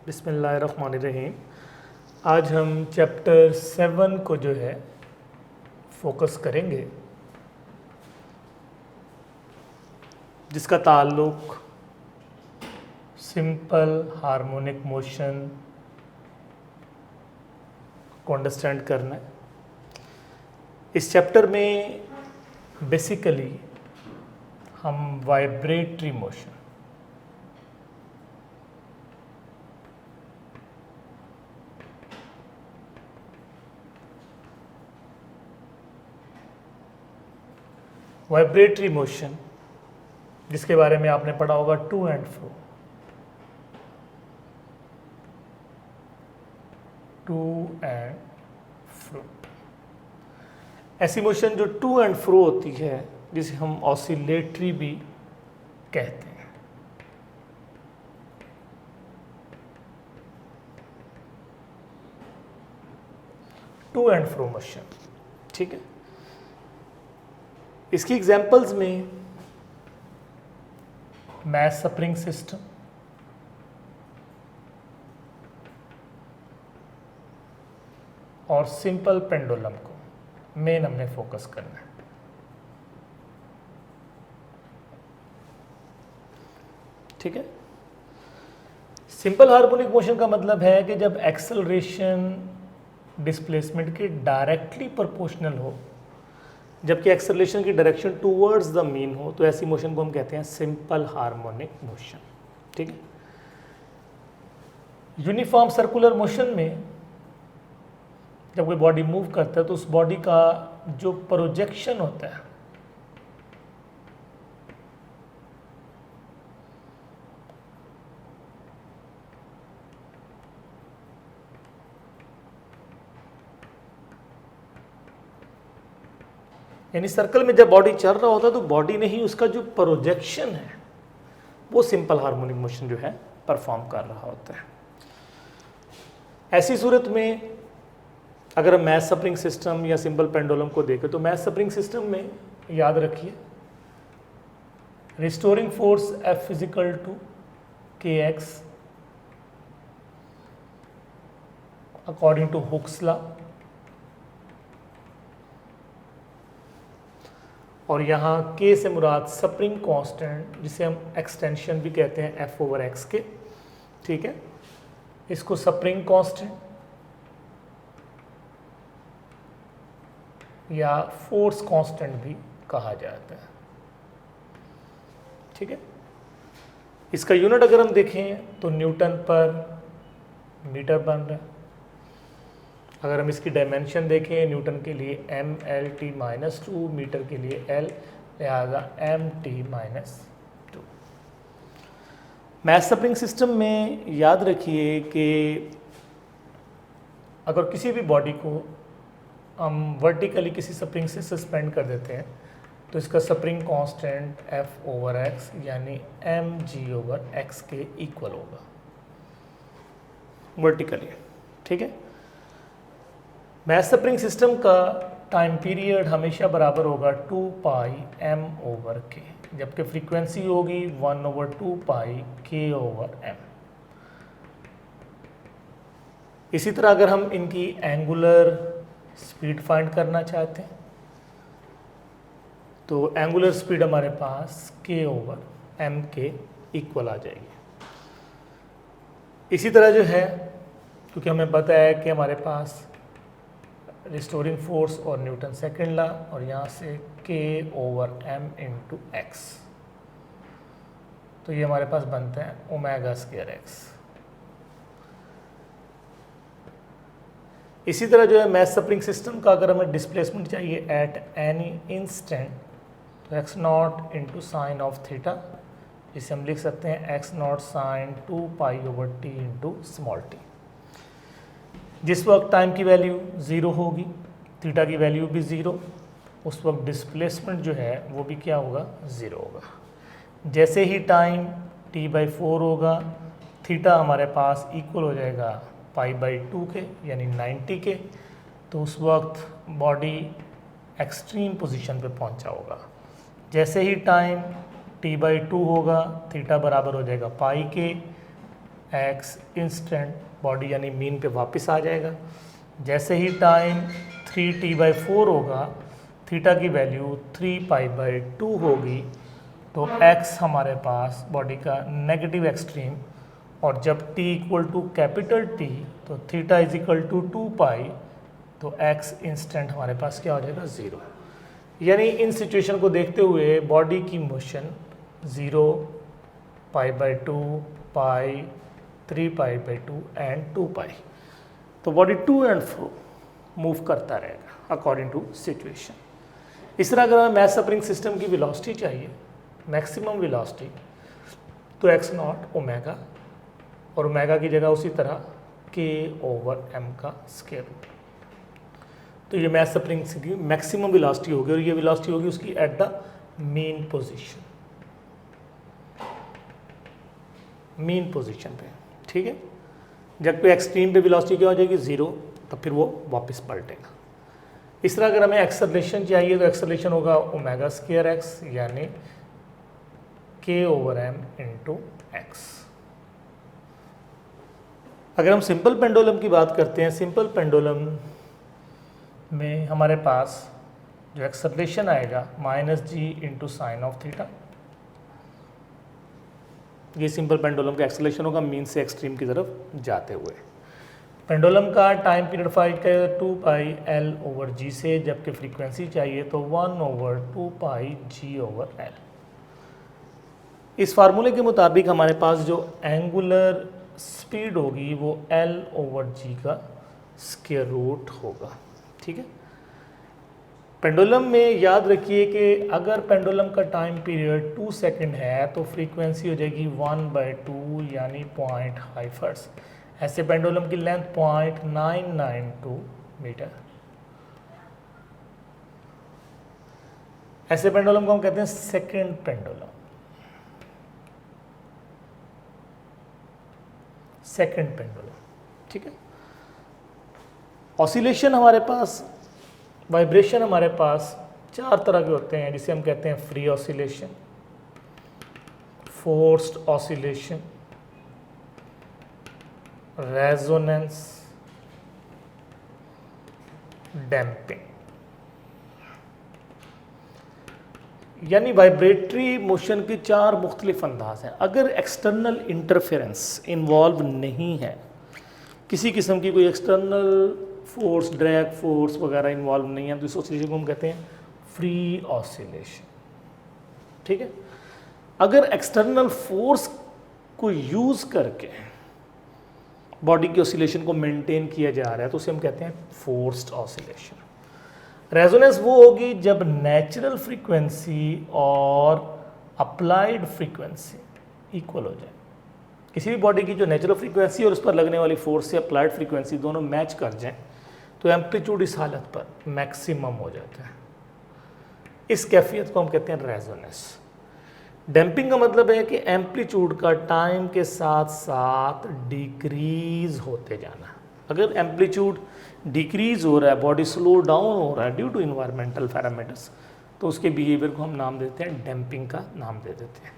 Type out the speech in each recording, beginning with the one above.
बिस्मिल्लाहिर्रहमानिर्रहीम। आज हम चैप्टर 7 को जो है फोकस करेंगे, जिसका ताल्लुक सिंपल हार्मोनिक मोशन को अंडरस्टैंड करना है। इस चैप्टर में बेसिकली हम वाइब्रेटरी मोशन, जिसके बारे में आपने पढ़ा होगा टू एंड फ्रो। ऐसी मोशन जो टू एंड फ्रो होती है, जिसे हम ऑसिलेटरी भी कहते हैं। टू एंड फ्रो मोशन, ठीक है। इसकी एग्जांपल्स में मैस स्प्रिंग सिस्टम, और सिंपल पेंडुलम को मेन हमने फोकस करना है। ठीक है। सिंपल हार्मोनिक मोशन का मतलब है कि जब एक्सेलरेशन डिस्प्लेसमेंट के डायरेक्टली प्रोपोर्शनल हो, जबकि एक्सेलरेशन की डायरेक्शन टूवर्ड्स द मीन हो, तो ऐसी मोशन को हम कहते हैं सिंपल हार्मोनिक मोशन। ठीक है। यूनिफॉर्म सर्कुलर मोशन में जब कोई बॉडी मूव करता है तो उस बॉडी का जो प्रोजेक्शन होता है, यानी सर्कल में जब बॉडी चल रहा होता है तो बॉडी नहीं, उसका जो प्रोजेक्शन है वो सिंपल हार्मोनिक मोशन जो है परफॉर्म कर रहा होता है। ऐसी सूरत में अगर हम मैस स्प्रिंग सिस्टम या सिंपल पेंडुलम को देखें तो मैस स्प्रिंग सिस्टम में याद रखिए restoring force F physical to kx according to Hooke's law, और यहाँ K से मुराद स्प्रिंग कांस्टेंट, जिसे हम एक्सटेंशन भी कहते हैं F/x के। ठीक है। इसको स्प्रिंग कांस्टेंट या फोर्स कांस्टेंट भी कहा जाता है। ठीक है। इसका यूनिट अगर हम देखें तो न्यूटन पर मीटर बन रहा है। अगर हम इसकी डायमेंशन देखें, न्यूटन के लिए mLt-2, मीटर के लिए L, लिहाजा mt-2। मैस स्प्रिंग सिस्टम में याद रखिए कि अगर किसी भी बॉडी को हम वर्टिकली किसी स्प्रिंग से सस्पेंड कर देते हैं तो इसका स्प्रिंग कांस्टेंट F/x यानी mg/x के इक्वल होगा वर्टिकली। ठीक है। मैस स्प्रिंग सिस्टम का टाइम पीरियड हमेशा बराबर होगा 2πm/k, जबकि फ्रीक्वेंसी होगी 1/2πk/m। इसी तरह अगर हम इनकी एंगुलर स्पीड फाइंड करना चाहते हैं तो एंगुलर स्पीड हमारे पास k/m के इक्वल आ जाएगी। इसी तरह जो है, क्योंकि हमें पता है कि हमारे पास रिस्टोरिंग फोर्स और न्यूटन सेकंड लॉ, और यहाँ से k/m × x, तो ये हमारे पास बनता है ω²x। इसी तरह जो है मैस स्प्रिंग सिस्टम का अगर हमें डिस्प्लेसमेंट चाहिए एट एनी इंस्टेंट, तो x0 × साइन ऑफ थीटा, जिसे हम लिख सकते हैं x0 sign 2π/t × small t। जिस वक्त टाइम की वैल्यू 0 होगी, थीटा की वैल्यू भी 0, उस वक्त डिस्प्लेसमेंट जो है वो भी क्या होगा, 0 होगा। जैसे ही टाइम t/4 होगा, थीटा हमारे पास इक्वल हो जाएगा π/2 के, यानी 90 के, तो उस वक्त बॉडी एक्सट्रीम पोजीशन पे पहुंचा होगा। जैसे ही टाइम t/2 होगा, थीटा बराबर हो जाएगा पाई के, एक्स इंस्टेंट बॉडी यानी मीन पे वापस आ जाएगा। जैसे ही टाइम 3t/4 होगा, थीटा की वैल्यू 3π/2 होगी, तो x हमारे पास बॉडी का नेगेटिव एक्सट्रीम, और जब t equal to capital T तो थीटा इज इक्वल टू 2π, तो x इंस्टेंट हमारे पास क्या हो जाएगा 0। यानी इन सिचुएशन को देखते हुए बॉडी की मोशन 0, π/2, π, 3π/2 एंड 2π, तो body to and fro move करता रहेगा अकॉर्डिंग टू सिचुएशन। इस तरह अगर हमें मास स्प्रिंग सिस्टम की वेलोसिटी चाहिए, मैक्सिमम वेलोसिटी, तो x नॉट ओमेगा, और ओमेगा की जगह उसी तरह k/m का स्क्वायर रूट। तो ये मास स्प्रिंग की मैक्सिमम वेलोसिटी होगी, और ये वेलोसिटी होगी उसकी at the mean position, mean position पे, ठीक है। जब कोई एक्सट्रीम पे वेलोसिटी क्या हो जाएगी 0, तो फिर वो वापस पलटेगा। इस तरह अगर हमें एक्सेलरेशन चाहिए तो एक्सेलरेशन होगा ओमेगा स्क्वायर एक्स, यानी k/m इंटू एक्स। अगर हम सिंपल पेंडुलम की बात करते हैं, सिंपल पेंडुलम में हमारे पास जो एक्सेलरेशन आएगा -g into sine of theta, ये सिंपल पेंडुलम का एक्सेलरेशन होगा मीन से एक्सट्रीम की तरफ जाते हुए। पेंडुलम का टाइम पीरियड फाइंड करें 2πL/g से, जबकि फ्रीक्वेंसी चाहिए तो 1/2πg/L। इस फार्मूले के मुताबिक हमारे पास जो एंगुलर स्पीड होगी वो L/g का स्क्वायर रूट होगा, ठीक है। पेंडुलम में याद रखिए कि अगर पेंडुलम का टाइम पीरियड 2 सेकंड है तो फ्रीक्वेंसी हो जाएगी 1/2 यानी 0.5 हर्ट्ज। ऐसे पेंडुलम की लेंथ 0.992 मीटर। ऐसे पेंडुलम को हम कहते हैं सेकंड पेंडुलम, सेकंड पेंडुलम, ठीक है। ऑसिलेशन हमारे पास, वाइब्रेशन हमारे पास 4 तरह के होते हैं, जिसे हम कहते हैं free oscillation, forced oscillation, resonance, damping. यानी वाइब्रेटरी मोशन के 4 मुख्तलिफ अंदाज हैं। अगर एक्सटर्नल इंटरफेरेंस इन्वॉल्व नहीं है, किसी किस्म की कोई एक्सटर्नल फोर्स, ड्रैग फोर्स वगैरह इन्वॉल्व नहीं है, तो इस ऑसिलेशन को हम कहते हैं फ्री ऑसिलेशन, ठीक है। अगर एक्सटर्नल फोर्स को यूज़ करके बॉडी की ऑसिलेशन को मेंटेन किया जा रहा है तो उसे हम कहते हैं फोर्स्ड ऑसिलेशन। रेजोनेंस वो होगी जब नेचुरल फ्रीक्वेंसी और अप्लाइड फ्रीक्वेंसी इक्वल हो जाए। किसी भी बॉडी की जो नेचुरल फ्रीक्वेंसी और उस पर लगने वाली फोर्स से अप्लाइड फ्रीक्वेंसी दोनों मैच कर जाएं तो एम्पलीट्यूड इस हालत पर मैक्सिमम हो जाता है। इस कैफियत को हम कहते हैं रेजोनेंस। डैम्पिंग का मतलब है कि एम्पलीट्यूड का टाइम के साथ साथ डिक्रीज होते जाना। अगर एम्पलीट्यूड डिक्रीज हो रहा है, बॉडी स्लो डाउन हो रहा है ड्यू टू इन्वायरमेंटल पैरामीटर्स, तो उसके बिहेवियर को हम नाम देते हैं डैम्पिंग का नाम दे देते हैं।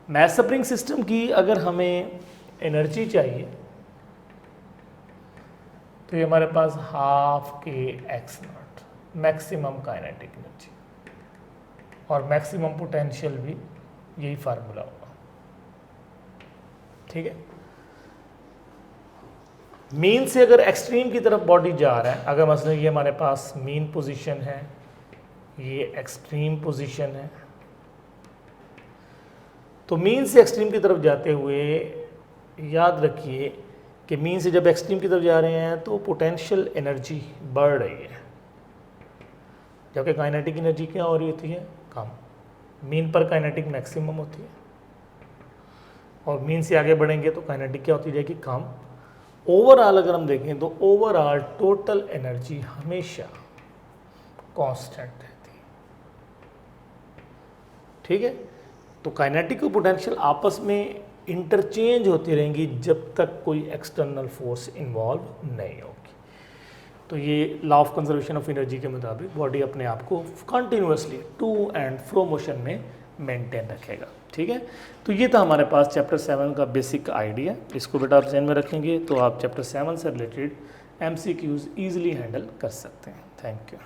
मास स्प्रिंग सिस्टम की अगर हमें एनर्जी चाहिए तो ये हमारे पास 12kx0 मैक्सिमम काइनेटिक एनर्जी, और मैक्सिमम पोटेंशियल भी यही फार्मूला होगा, ठीक है। मीन से अगर एक्सट्रीम की तरफ बॉडी जा रहा है, अगर मसलन ये हमारे पास मीन पोजीशन है, ये एक्सट्रीम पोजीशन है, तो मीन से एक्सट्रीम की तरफ जाते हुए याद रखिए कि मीन से जब एक्सट्रीम की तरफ जा रहे हैं तो पोटेंशियल एनर्जी बढ़ रही है, जबकि काइनेटिक एनर्जी क्या हो रही होती है, कम। मीन पर काइनेटिक मैक्सिमम होती है, और मीन से आगे बढ़ेंगे तो काइनेटिक क्या होती जाएगी, कम। ओवरऑल अगर हम देखें तो ओवरऑल टोटल एनर्जी हमेशा कांस्टेंट रहती है, ठीक है। तो काइनेटिक और पोटेंशियल आपस में इंटरचेंज होती रहेंगी जब तक कोई एक्सटर्नल फोर्स इन्वॉल्व नहीं होगी। तो ये law of conservation of energy के मुताबिक बॉडी अपने आप को continuously to and fro motion में मेंटेन रखेगा। ठीक है, तो ये था हमारे पास चैप्टर 7 का बेसिक आइडिया। इसको बेटा आप ध्यान में रखेंगे तो आप चैप्टर 7 से रिलेटेड MCQs ईजिली हैंडल कर सकते हैं। Thank you.